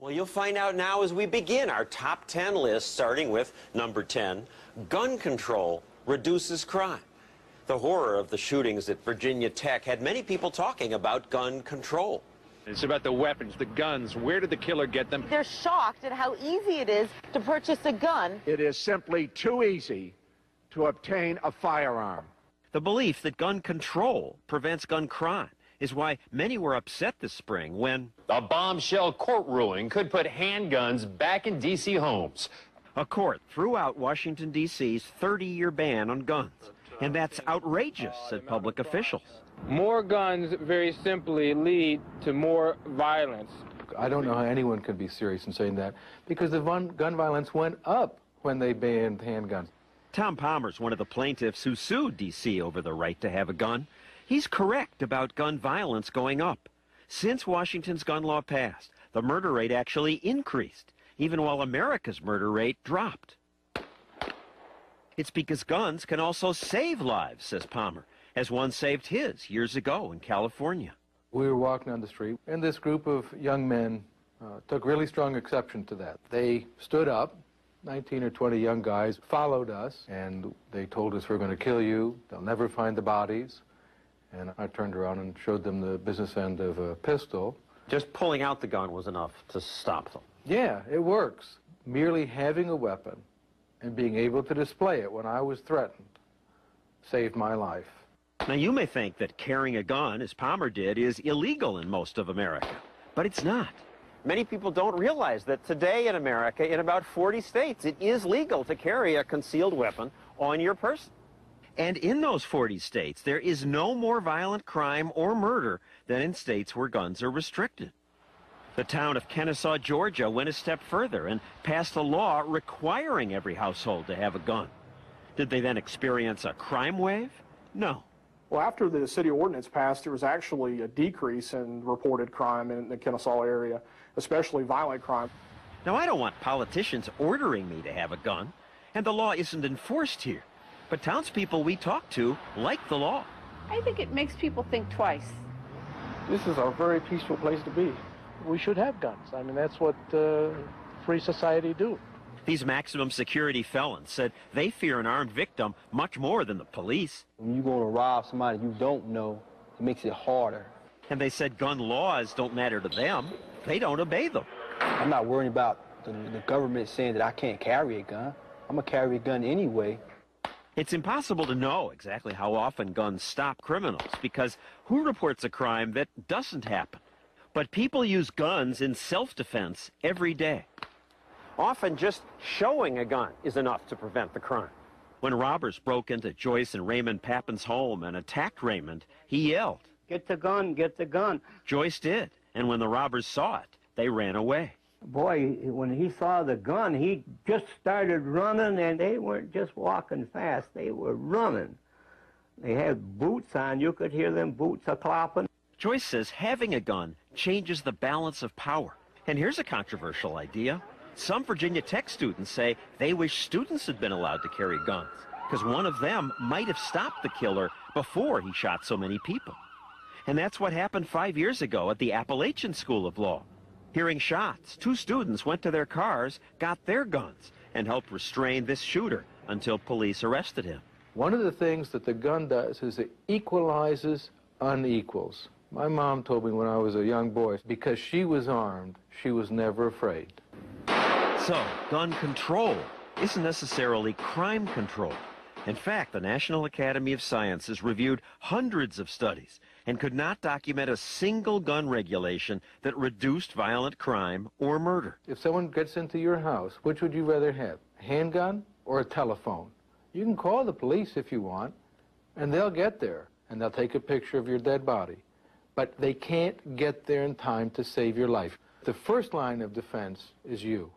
Well, you'll find out now as we begin our top 10 list, starting with number 10, gun control reduces crime. The horror of the shootings at Virginia Tech had many people talking about gun control. It's about the weapons, the guns. Where did the killer get them? They're shocked at how easy it is to purchase a gun. It is simply too easy to obtain a firearm. The belief that gun control prevents gun crime is why many were upset this spring when a bombshell court ruling could put handguns back in D.C. homes. A court threw out Washington, D.C.'s 30-year ban on guns. And that's outrageous, said public officials. More guns, very simply, lead to more violence. I don't know how anyone could be serious in saying that, because the gun violence went up when they banned handguns. Tom Palmer's one of the plaintiffs who sued D.C. over the right to have a gun. He's correct about gun violence going up. Since Washington's gun law passed, the murder rate actually increased, even while America's murder rate dropped. It's because guns can also save lives, says Palmer, as one saved his years ago in California. We were walking down the street, and this group of young men took really strong exception to that. They stood up, 19 or 20 young guys followed us, and they told us, we're going to kill you, they'll never find the bodies. And I turned around and showed them the business end of a pistol. Just pulling out the gun was enough to stop them. Yeah, it works. Merely having a weapon and being able to display it when I was threatened saved my life. Now, you may think that carrying a gun, as Palmer did, is illegal in most of America, but it's not. Many people don't realize that today in America, in about 40 states, it is legal to carry a concealed weapon on your person. And in those 40 states, there is no more violent crime or murder than in states where guns are restricted. The town of Kennesaw, Georgia, went a step further and passed a law requiring every household to have a gun. Did they then experience a crime wave? No. Well, after the city ordinance passed, there was actually a decrease in reported crime in the Kennesaw area, especially violent crime. Now, I don't want politicians ordering me to have a gun, and the law isn't enforced here. But townspeople we talk to like the law. I think it makes people think twice. This is a very peaceful place to be. We should have guns. I mean, that's what free society do. These maximum security felons said they fear an armed victim much more than the police. When you go to rob somebody you don't know, it makes it harder. And they said gun laws don't matter to them. They don't obey them. I'm not worried about the government saying that I can't carry a gun. I'm going to carry a gun anyway. It's impossible to know exactly how often guns stop criminals, because who reports a crime that doesn't happen? But people use guns in self-defense every day. Often just showing a gun is enough to prevent the crime. When robbers broke into Joyce and Raymond Papin's home and attacked Raymond, he yelled, "Get the gun, get the gun." Joyce did, and when the robbers saw it, they ran away. Boy, when he saw the gun, he just started running, and they weren't just walking fast, they were running. They had boots on. You could hear them boots a-clopping. Joyce says having a gun changes the balance of power. And here's a controversial idea. Some Virginia Tech students say they wish students had been allowed to carry guns, because one of them might have stopped the killer before he shot so many people. And that's what happened 5 years ago at the Appalachian School of Law. Hearing shots, 2 students went to their cars, got their guns, and helped restrain this shooter until police arrested him. One of the things that the gun does is it equalizes unequals. My mom told me when I was a young boy, because she was armed, she was never afraid. So, gun control isn't necessarily crime control. In fact, the National Academy of Sciences reviewed hundreds of studies and could not document a single gun regulation that reduced violent crime or murder. If someone gets into your house, which would you rather have, a handgun or a telephone? You can call the police if you want, and they'll get there, and they'll take a picture of your dead body. But they can't get there in time to save your life. The first line of defense is you.